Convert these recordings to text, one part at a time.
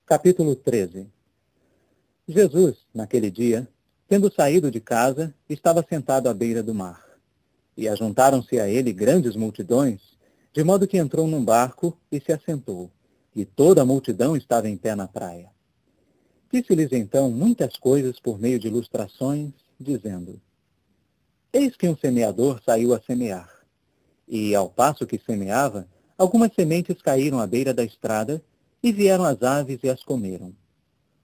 Capítulo 13. Jesus, naquele dia, tendo saído de casa, estava sentado à beira do mar. E ajuntaram-se a ele grandes multidões, de modo que entrou num barco e se assentou, e toda a multidão estava em pé na praia. Disse-lhes então muitas coisas por meio de ilustrações, dizendo: Eis que um semeador saiu a semear. E, ao passo que semeava, algumas sementes caíram à beira da estrada, e vieram as aves e as comeram.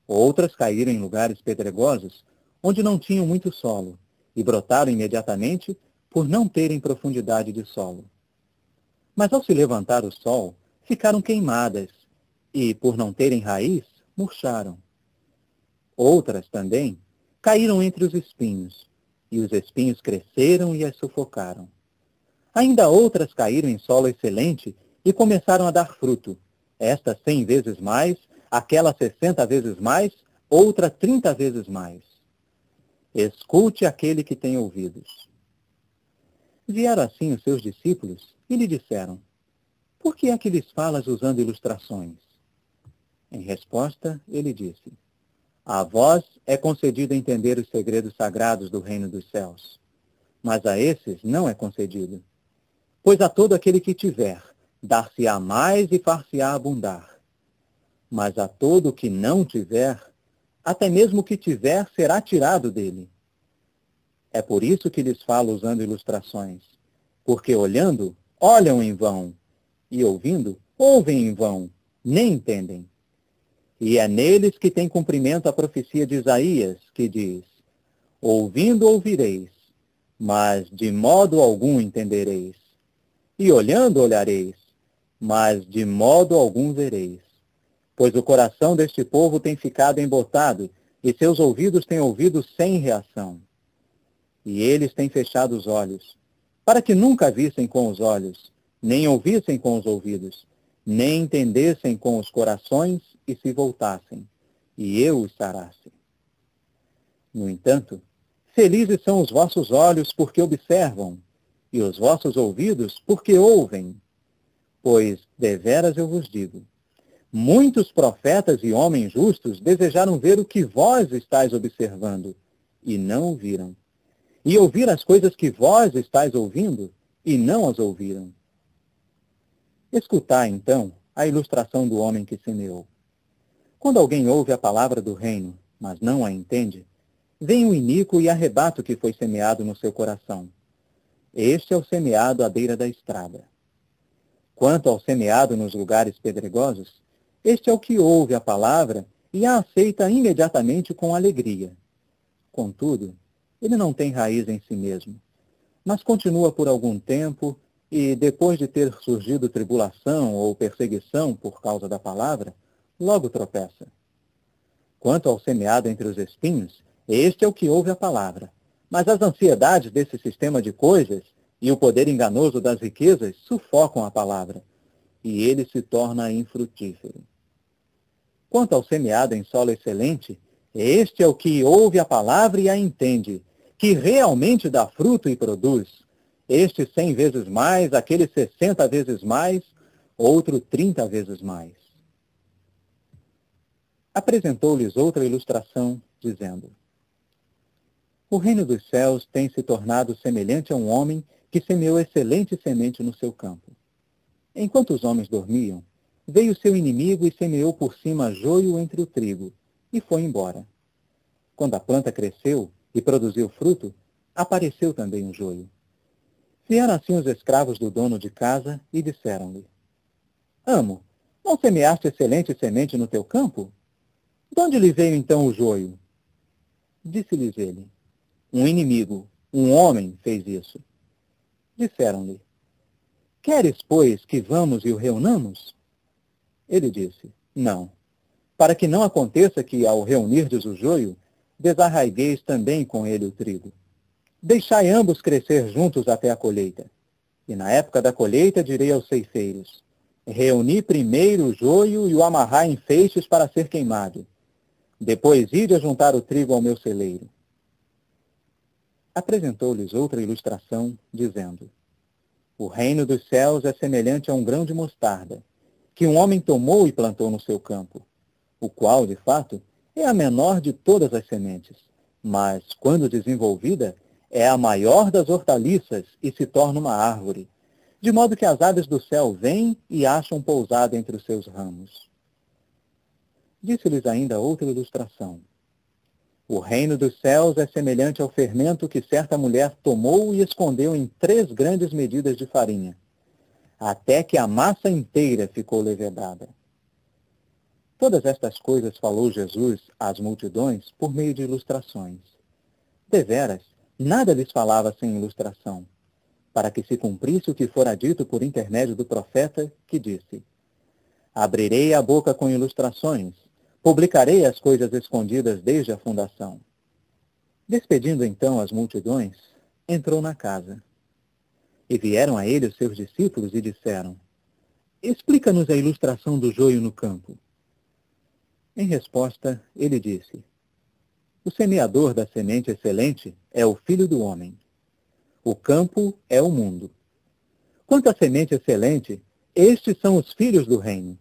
Outras caíram em lugares pedregosos, onde não tinham muito solo, e brotaram imediatamente, por não terem profundidade de solo. Mas ao se levantar o sol, ficaram queimadas, e, por não terem raiz, murcharam. Outras também caíram entre os espinhos, e os espinhos cresceram e as sufocaram. Ainda outras caíram em solo excelente e começaram a dar fruto, esta 100 vezes mais, aquela 60 vezes mais, outra 30 vezes mais. Escute aquele que tem ouvidos. Vieram assim os seus discípulos e lhe disseram: Por que é que lhes falas usando ilustrações? Em resposta, ele disse: A vós é concedido entender os segredos sagrados do reino dos céus, mas a esses não é concedido. Pois a todo aquele que tiver, dar-se-á mais e far-se-á abundar. Mas a todo o que não tiver, até mesmo o que tiver será tirado dele. É por isso que lhes falo usando ilustrações, porque olhando, olham em vão, e ouvindo, ouvem em vão, nem entendem. E é neles que tem cumprimento a profecia de Isaías, que diz: Ouvindo ouvireis, mas de modo algum entendereis. E olhando olhareis, mas de modo algum vereis. Pois o coração deste povo tem ficado embotado, e seus ouvidos têm ouvido sem reação. E eles têm fechado os olhos, para que nunca vissem com os olhos, nem ouvissem com os ouvidos, nem entendessem com os corações e se voltassem, e eu os sarasse. No entanto, felizes são os vossos olhos porque observam, e os vossos ouvidos porque ouvem. Pois, deveras eu vos digo, muitos profetas e homens justos desejaram ver o que vós estáis observando, e não o viram. E ouvir as coisas que vós estáis ouvindo, e não as ouviram. Escutai, então, a ilustração do homem que semeou. Quando alguém ouve a palavra do reino, mas não a entende, vem o iníquo e arrebata o que foi semeado no seu coração. Este é o semeado à beira da estrada. Quanto ao semeado nos lugares pedregosos, este é o que ouve a palavra e a aceita imediatamente com alegria. Contudo, ele não tem raiz em si mesmo, mas continua por algum tempo e, depois de ter surgido tribulação ou perseguição por causa da palavra, logo tropeça. Quanto ao semeado entre os espinhos, este é o que ouve a palavra, mas as ansiedades desse sistema de coisas e o poder enganoso das riquezas sufocam a palavra, e ele se torna infrutífero. Quanto ao semeado em solo excelente, este é o que ouve a palavra e a entende, que realmente dá fruto e produz, este 100 vezes mais, aquele 60 vezes mais, outro 30 vezes mais. Apresentou-lhes outra ilustração, dizendo: O reino dos céus tem se tornado semelhante a um homem que semeou excelente semente no seu campo. Enquanto os homens dormiam, veio seu inimigo e semeou por cima joio entre o trigo, e foi embora. Quando a planta cresceu e produziu fruto, apareceu também o joio. Vieram assim os escravos do dono de casa e disseram-lhe: Amo, não semeaste excelente semente no teu campo? De onde lhe veio então o joio? Disse-lhes ele: Um inimigo, um homem, fez isso. Disseram-lhe: Queres, pois, que vamos e o reunamos? Ele disse: Não, para que não aconteça que, ao reunirdes o joio, desarraigueis também com ele o trigo. Deixai ambos crescer juntos até a colheita. E na época da colheita direi aos ceifeiros: Reuni primeiro o joio e o amarrai em feixes para ser queimado. Depois ide a juntar o trigo ao meu celeiro. Apresentou-lhes outra ilustração, dizendo: O reino dos céus é semelhante a um grão de mostarda, que um homem tomou e plantou no seu campo. o qual, de fato, é a menor de todas as sementes, mas, quando desenvolvida, é a maior das hortaliças e se torna uma árvore, de modo que as aves do céu vêm e acham pousada entre os seus ramos. Disse-lhes ainda outra ilustração. O reino dos céus é semelhante ao fermento que certa mulher tomou e escondeu em 3 grandes medidas de farinha, até que a massa inteira ficou levedada. Todas estas coisas falou Jesus às multidões por meio de ilustrações. Deveras, nada lhes falava sem ilustração, para que se cumprisse o que fora dito por intermédio do profeta, que disse: Abrirei a boca com ilustrações, publicarei as coisas escondidas desde a fundação. Despedindo então as multidões, entrou na casa. E vieram a ele os seus discípulos e disseram: Explica-nos a ilustração do joio no campo. Em resposta, ele disse: O semeador da semente excelente é o Filho do Homem. O campo é o mundo. Quanto à semente excelente, estes são os filhos do reino.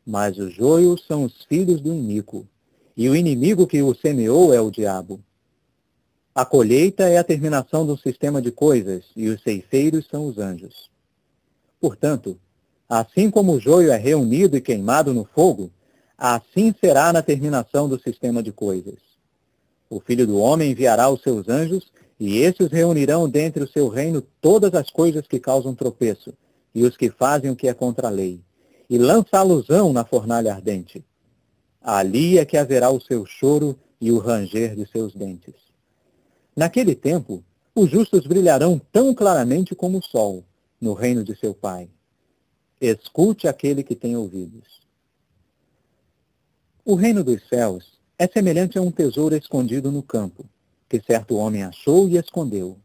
Mas os joios são os filhos do iníquo, e o inimigo que o semeou é o diabo. A colheita é a terminação do sistema de coisas, e os ceifeiros são os anjos. Portanto, assim como o joio é reunido e queimado no fogo, assim será na terminação do sistema de coisas. O Filho do Homem enviará os seus anjos, e esses reunirão dentre o seu reino todas as coisas que causam tropeço, e os que fazem o que é contra a lei, e lançá-los-ão na fornalha ardente. Ali é que haverá o seu choro e o ranger de seus dentes. Naquele tempo, os justos brilharão tão claramente como o sol, no reino de seu Pai. Escute aquele que tem ouvidos. O reino dos céus é semelhante a um tesouro escondido no campo, que certo homem achou e escondeu.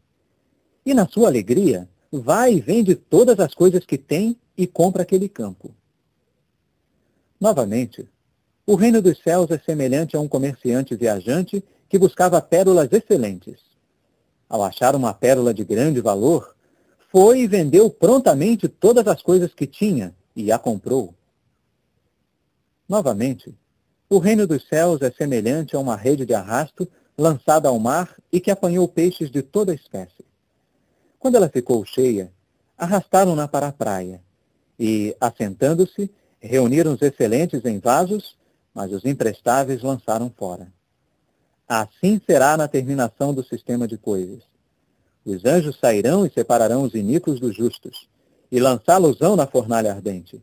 E na sua alegria, vai e vende todas as coisas que tem e compra aquele campo. Novamente, o reino dos céus é semelhante a um comerciante viajante que buscava pérolas excelentes. Ao achar uma pérola de grande valor, foi e vendeu prontamente todas as coisas que tinha e a comprou. Novamente, o reino dos céus é semelhante a uma rede de arrasto lançada ao mar e que apanhou peixes de toda espécie. Quando ela ficou cheia, arrastaram-na para a praia e, assentando-se, reuniram os excelentes em vasos, mas os imprestáveis lançaram fora. Assim será na terminação do sistema de coisas. Os anjos sairão e separarão os iníquos dos justos, e lançá-los-ão na fornalha ardente.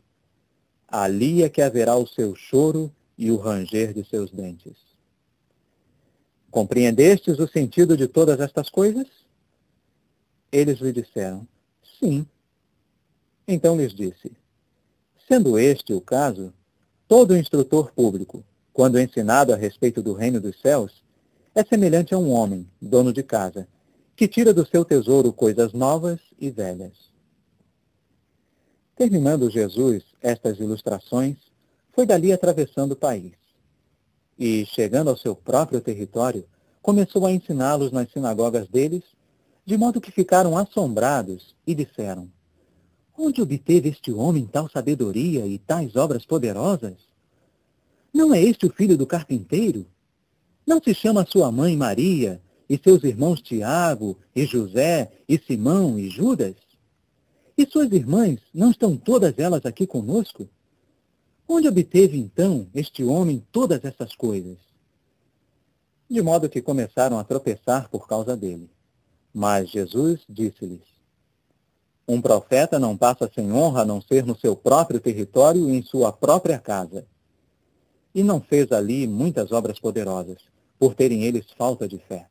Ali é que haverá o seu choro e o ranger de seus dentes. Compreendestes o sentido de todas estas coisas? Eles lhe disseram: Sim. Então lhes disse: Sendo este o caso, todo instrutor público, quando ensinado a respeito do reino dos céus, é semelhante a um homem, dono de casa, que tira do seu tesouro coisas novas e velhas. Terminando Jesus estas ilustrações, foi dali atravessando o país. E, chegando ao seu próprio território, começou a ensiná-los nas sinagogas deles, de modo que ficaram assombrados e disseram: Onde obteve este homem tal sabedoria e tais obras poderosas? Não é este o filho do carpinteiro? Não se chama sua mãe Maria, e seus irmãos Tiago, e José, e Simão, e Judas? E suas irmãs, não estão todas elas aqui conosco? Onde obteve, então, este homem todas essas coisas? De modo que começaram a tropeçar por causa dele. Mas Jesus disse-lhes: Um profeta não passa sem honra a não ser no seu próprio território e em sua própria casa. E não fez ali muitas obras poderosas, por terem eles falta de fé.